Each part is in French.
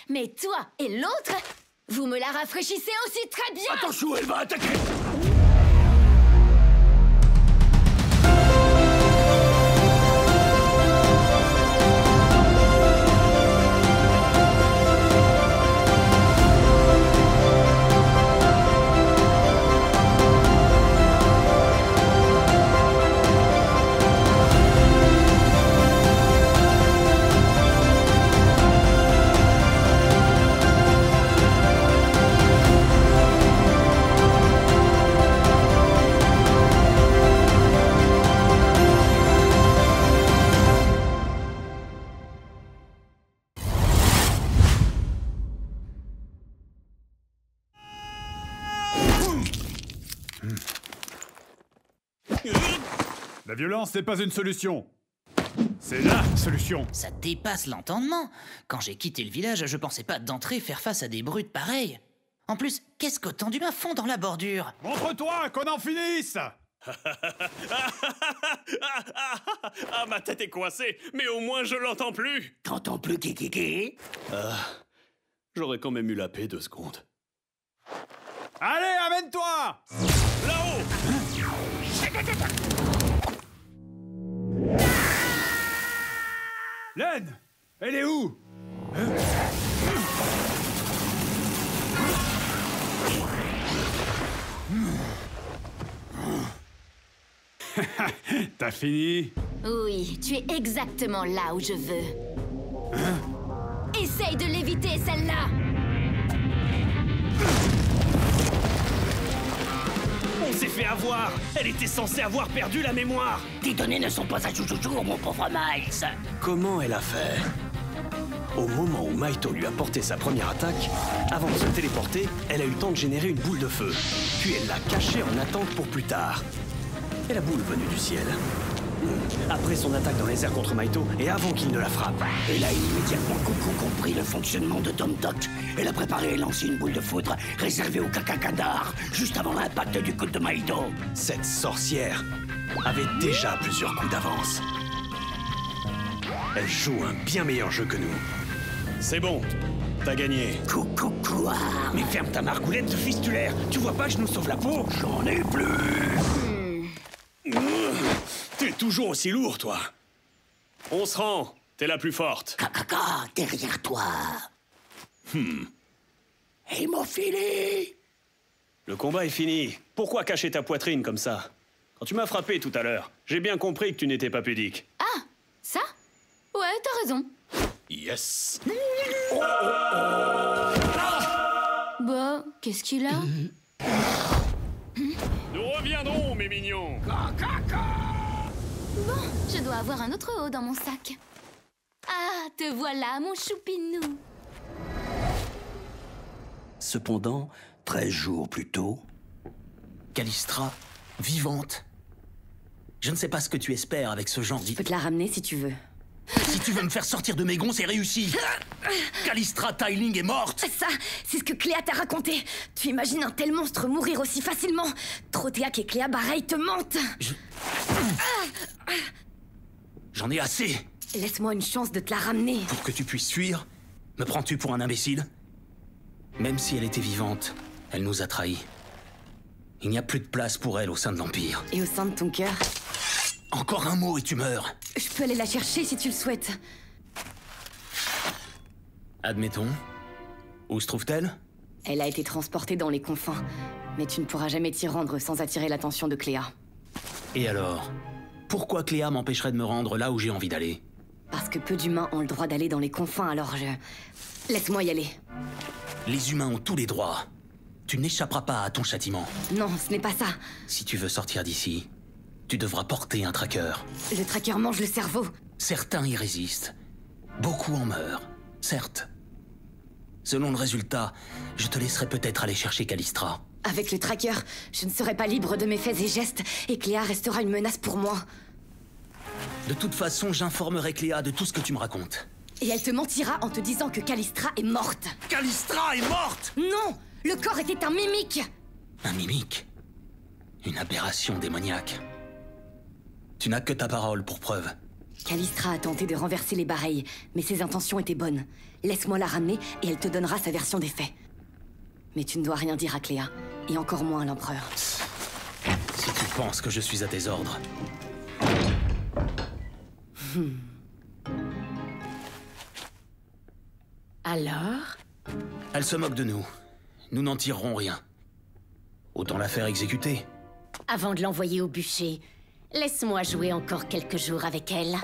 Mais toi et l'autre, vous me la rafraîchissez aussi très bien. Attends, Chou, elle va attaquer. La violence n'est pas une solution. C'est la solution. Ça dépasse l'entendement. Quand j'ai quitté le village, je pensais pas d'entrer faire face à des brutes pareilles. En plus, qu'est-ce qu'autant d'humains font dans la bordure? Montre-toi, qu'on en finisse. Ah, ma tête est coincée, mais au moins je l'entends plus. T'entends plus Kikiki? J'aurais quand même eu la paix 2 secondes. Allez, amène-toi. Là-haut! Len, elle est où? T'as fini? Oui, tu es exactement là où je veux. Essaye de l'éviter, celle-là. On s'est fait avoir! Elle était censée avoir perdu la mémoire! Tes données ne sont pas à jour, mon pauvre Miles. Comment elle a fait? Au moment où Maito lui a porté sa première attaque, avant de se téléporter, elle a eu le temps de générer une boule de feu. Puis elle l'a cachée en attente pour plus tard. Et la boule venue du ciel. Après son attaque dans les airs contre Maito, et avant qu'il ne la frappe. Elle a immédiatement compris le fonctionnement de Dom Dot. Elle a préparé et lancé une boule de foudre réservée au Kakakadar, juste avant l'impact du coup de Maito. Cette sorcière avait déjà plusieurs coups d'avance. Elle joue un bien meilleur jeu que nous. C'est bon, t'as gagné. Coucou quoi? Mais ferme ta margoulette de fistulaire. Tu vois pas que je nous sauve la peau? J'en ai plus. T'es toujours aussi lourd, toi. On se rend. T'es la plus forte. Kakaka, derrière toi. Hémophilie. Le combat est fini. Pourquoi cacher ta poitrine comme ça? Quand tu m'as frappé tout à l'heure, j'ai bien compris que tu n'étais pas pudique. Ah, ça? Ouais, t'as raison. Yes. Bah, qu'est-ce qu'il a? Nous reviendrons, mes mignons. Bon, je dois avoir un autre haut dans mon sac. Ah, te voilà, mon choupinou. Cependant, 13 jours plus tôt... Callistra, vivante. Je ne sais pas ce que tu espères avec ce genre Je d'idée. peux te la ramener si tu veux. Si tu veux me faire sortir de mes gonds, c'est réussi. Callistra Tiling est morte. Ça, c'est ce que Cléa t'a raconté. Tu imagines un tel monstre mourir aussi facilement? Trotéac et Cléa Bareil te mentent. J'en ai assez. Laisse-moi une chance de te la ramener. Pour que tu puisses fuir, me prends-tu pour un imbécile? Même si elle était vivante, elle nous a trahis. Il n'y a plus de place pour elle au sein de l'Empire. Et au sein de ton cœur? Encore un mot et tu meurs. Je peux aller la chercher si tu le souhaites. Admettons. Où se trouve-t-elle? Elle a été transportée dans les confins. Mais tu ne pourras jamais t'y rendre sans attirer l'attention de Cléa. Et alors? Pourquoi Cléa m'empêcherait de me rendre là où j'ai envie d'aller? Parce que peu d'humains ont le droit d'aller dans les confins, alors je... Laisse-moi y aller. Les humains ont tous les droits. Tu n'échapperas pas à ton châtiment. Non, ce n'est pas ça. Si tu veux sortir d'ici, tu devras porter un tracker. Le tracker mange le cerveau. Certains y résistent. Beaucoup en meurent, certes. Selon le résultat, je te laisserai peut-être aller chercher Callistra. Avec le tracker, je ne serai pas libre de mes faits et gestes, et Cléa restera une menace pour moi. De toute façon, j'informerai Cléa de tout ce que tu me racontes. Et elle te mentira en te disant que Callistra est morte. Callistra est morte! Non! Le corps était un mimique! Un mimique? Une aberration démoniaque. Tu n'as que ta parole pour preuve. Callistra a tenté de renverser les Bareilles, mais ses intentions étaient bonnes. Laisse-moi la ramener et elle te donnera sa version des faits. Mais tu ne dois rien dire à Cléa, et encore moins à l'Empereur. Si tu penses que je suis à tes ordres... Alors? Elle se moque de nous. Nous n'en tirerons rien. Autant la faire exécuter. Avant de l'envoyer au bûcher, laisse-moi jouer encore quelques jours avec elle.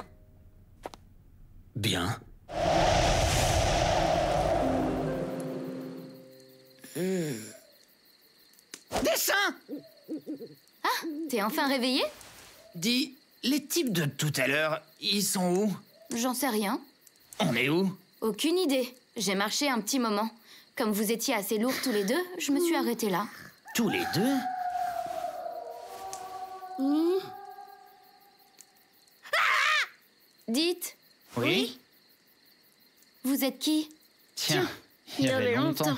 Bien. Dessin! T'es enfin réveillé? Dis, les types de tout à l'heure, ils sont où? J'en sais rien. On est où? Aucune idée. J'ai marché un petit moment. Comme vous étiez assez lourds tous les deux, je me suis arrêtée là. Tous les deux? Dites, Oui? vous êtes qui? Tiens, il y avait longtemps.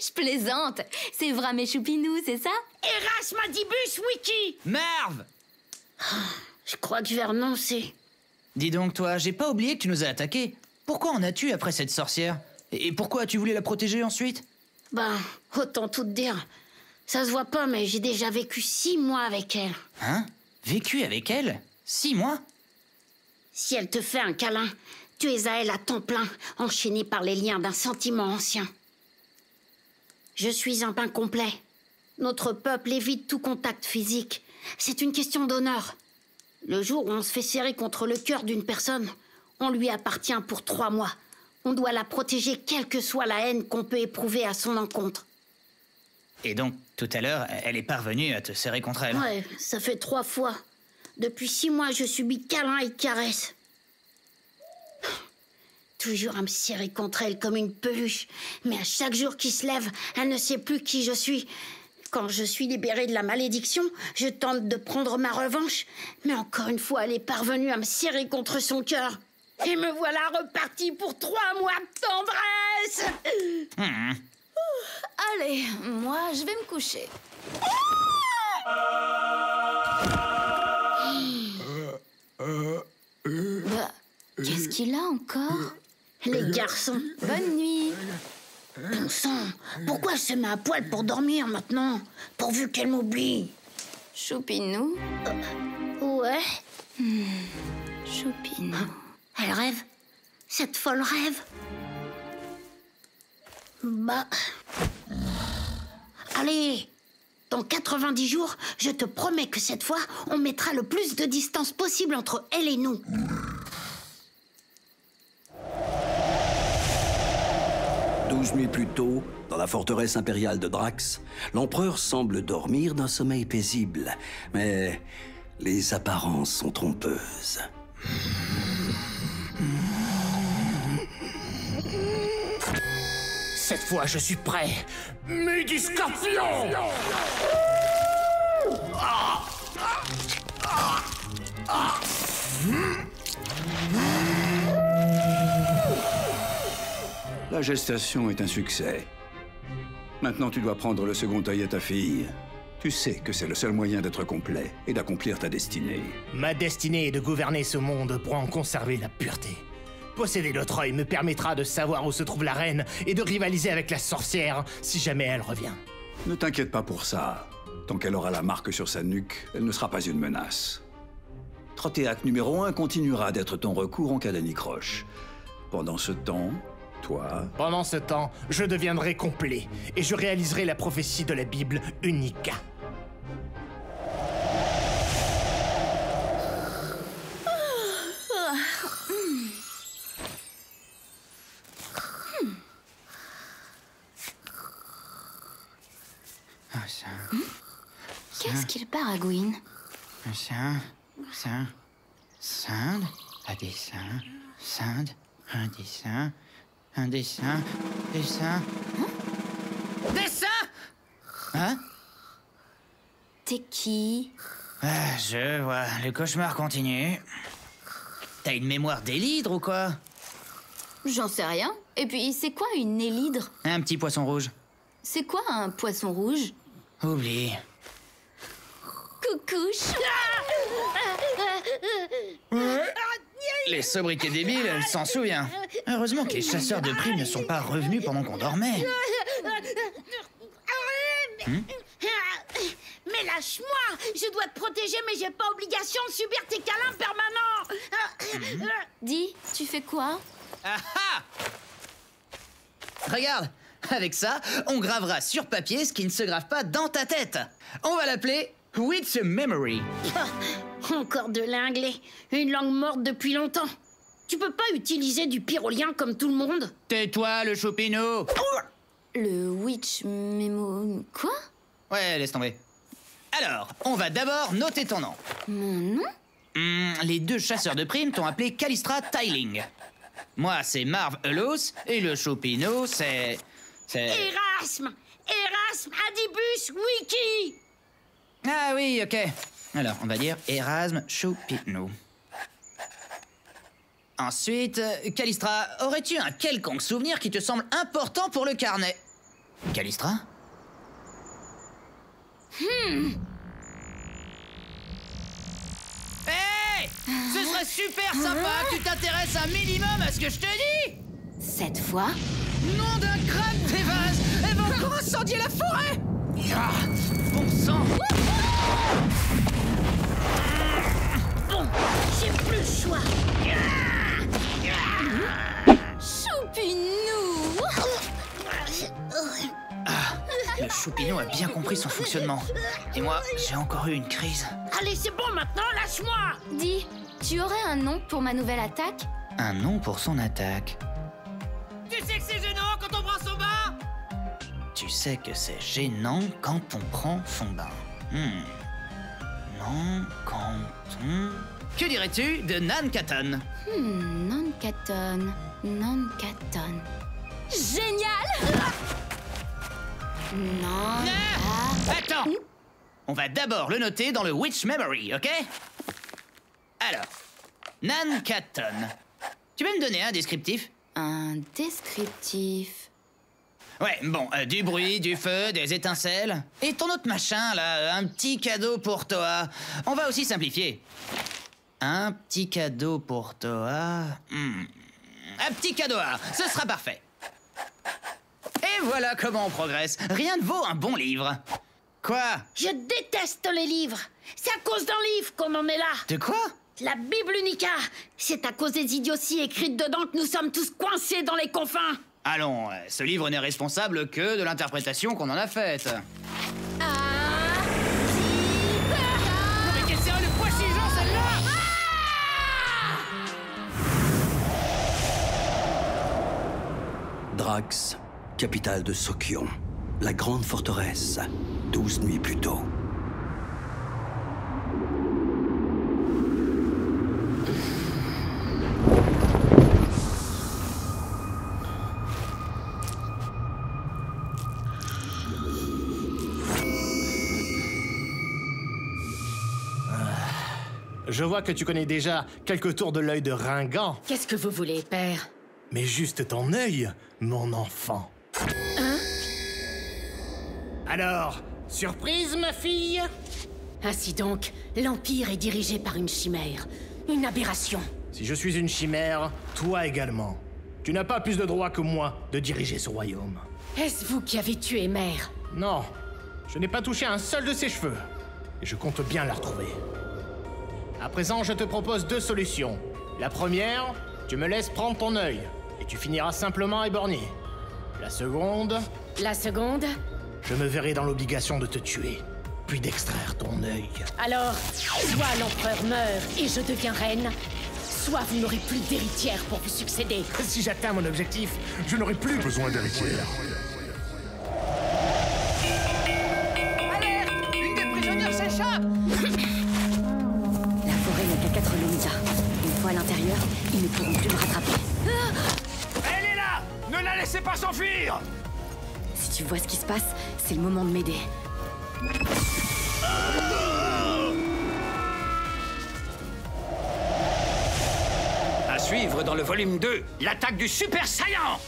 Je plaisante. C'est Vram et Choupinou, c'est ça? Erasmadibus Wiki! Marv! Je crois que je vais renoncer. Dis donc, toi, j'ai pas oublié que tu nous as attaqués. Pourquoi en as-tu après cette sorcière? Et pourquoi as-tu voulu la protéger ensuite? Ben, autant tout te dire. Ça se voit pas, mais j'ai déjà vécu 6 mois avec elle. Hein? Vécu avec elle? 6 mois? Si elle te fait un câlin, tu es à elle à temps plein, enchaîné par les liens d'un sentiment ancien. Je suis un pain complet. Notre peuple évite tout contact physique. C'est une question d'honneur. Le jour où on se fait serrer contre le cœur d'une personne, on lui appartient pour 3 mois. On doit la protéger quelle que soit la haine qu'on peut éprouver à son encontre. Et donc, tout à l'heure, elle est parvenue à te serrer contre elle. Ouais, ça fait 3 fois. Depuis 6 mois, je subis câlins et caresses. Toujours à me serrer contre elle comme une peluche. Mais à chaque jour qui se lève, elle ne sait plus qui je suis. Quand je suis libérée de la malédiction, je tente de prendre ma revanche. Mais encore une fois, elle est parvenue à me serrer contre son cœur. Et me voilà repartie pour 3 mois de tendresse. Allez, moi, je vais me coucher. Bah, qu'est-ce qu'il a encore? Les garçons, Bonne nuit. bon sang, pourquoi elle se met à poil pour dormir maintenant? Pourvu qu'elle m'oublie. Choupinou, Ouais, Choupinou. elle rêve. Cette folle rêve. Bah... Allez, dans 90 jours, je te promets que cette fois, on mettra le plus de distance possible entre elle et nous. Douze nuits plus tôt, dans la forteresse impériale de Drax, l'empereur semble dormir d'un sommeil paisible, mais les apparences sont trompeuses. Cette fois, je suis prêt. Midi Scorpion! La gestation est un succès. Maintenant, tu dois prendre le second œil à ta fille. Tu sais que c'est le seul moyen d'être complet et d'accomplir ta destinée. Ma destinée est de gouverner ce monde pour en conserver la pureté. Posséder notre œil me permettra de savoir où se trouve la reine et de rivaliser avec la sorcière si jamais elle revient. Ne t'inquiète pas pour ça. Tant qu'elle aura la marque sur sa nuque, elle ne sera pas une menace. Trottéac numéro 1 continuera d'être ton recours en cas d'anicroche. Pendant ce temps, toi... Pendant ce temps, je deviendrai complet et je réaliserai la prophétie de la Bible Unica. Qu'est-ce qu'il baragouine? Sinde, un dessin, Sinde, un dessin, dessin. Dessin! Hein? T'es qui? Ah, je vois, le cauchemar continue. T'as une mémoire d'élydre ou quoi? J'en sais rien. Et puis, c'est quoi une élydre? Un petit poisson rouge. C'est quoi un poisson rouge? Oublie. Coucou, chou... Les sobriquets débiles, elle s'en souvient. Heureusement que les chasseurs de primes ne sont pas revenus pendant qu'on dormait. Mais lâche-moi! Je dois te protéger, mais j'ai pas obligation de subir tes câlins permanents! Dis, tu fais quoi? Ah ah! Regarde, avec ça, on gravera sur papier ce qui ne se grave pas dans ta tête. On va l'appeler Witch Memory. Encore de l'anglais. Une langue morte depuis longtemps. Tu peux pas utiliser du pyrolien comme tout le monde? Tais-toi, le choupinou. Le Witch Memo... Quoi? Ouais, laisse tomber. Alors, on va d'abord noter ton nom. Mon nom? Les deux chasseurs de primes t'ont appelé Calistra Tiling. Moi, c'est Marv Elos, et le choupinou, c'est... Erasme Adibus Wiki. Ah oui, ok. Alors, on va dire Erasme Choupinou. Ensuite, Calistra, aurais-tu un quelconque souvenir qui te semble important pour le carnet? Calistra? Hey! Ce serait super sympa que tu t'intéresses un minimum à ce que je te dis! Cette fois? Nom d'un crâne d'évase! Elle va encore incendier la forêt! Ah, bon sang! Bon, j'ai plus le choix. Choupinou! Le choupinou a bien compris son fonctionnement. Et moi, j'ai encore eu une crise. Allez, c'est bon maintenant, lâche-moi. Dis, tu aurais un nom pour ma nouvelle attaque? Un nom pour son attaque. Tu sais que c'est gênant quand on prend son bain? Tu sais que c'est gênant quand on prend son bain. Non, quand on... Que dirais-tu de Nankaton? Nankaton. Génial! Non. Attends! On va d'abord le noter dans le Witch Memory, ok? Alors, Nankaton. Tu peux me donner un descriptif? Un descriptif. Ouais, bon, du bruit, du feu, des étincelles. Et ton autre machin, là, un petit cadeau pour Toa. On va aussi simplifier. Un petit cadeau pour Toa. Un petit cadeau, ce sera parfait. Et voilà comment on progresse. Rien ne vaut un bon livre. Quoi? Je déteste les livres. C'est à cause d'un livre qu'on en est là. De quoi? La Bible Unica. C'est à cause des idioties écrites dedans que nous sommes tous coincés dans les confins. Allons, ce livre n'est responsable que de l'interprétation qu'on en a faite. Ah, mais quel sérieux le pois chigeant, celle-là! Drax, capitale de Sokion, la grande forteresse, 12 nuits plus tôt. Je vois que tu connais déjà quelques tours de l'œil de Ringan. Qu'est-ce que vous voulez, père? Mais juste ton œil, mon enfant. Hein? Alors, surprise, ma fille? Ainsi donc, l'Empire est dirigé par une chimère. Une aberration. Si je suis une chimère, toi également. Tu n'as pas plus de droit que moi de diriger ce royaume. Est-ce vous qui avez tué Mère? Non, je n'ai pas touché un seul de ses cheveux. Et je compte bien la retrouver. À présent, je te propose deux solutions. La première, tu me laisses prendre ton œil, et tu finiras simplement éborgné. La seconde... La seconde? Je me verrai dans l'obligation de te tuer, puis d'extraire ton œil. Alors, soit l'empereur meurt et je deviens reine, soit vous n'aurez plus d'héritière pour vous succéder. Si j'atteins mon objectif, je n'aurai plus besoin d'héritière. Alerte! Une des prisonnières s'échappe! La forêt n'a qu'à 4 lomita. Une fois à l'intérieur, ils ne pourront plus me rattraper. Elle est là! Ne la laissez pas s'enfuir! Si tu vois ce qui se passe, c'est le moment de m'aider. À suivre dans le volume 2, l'attaque du Super Saiyan!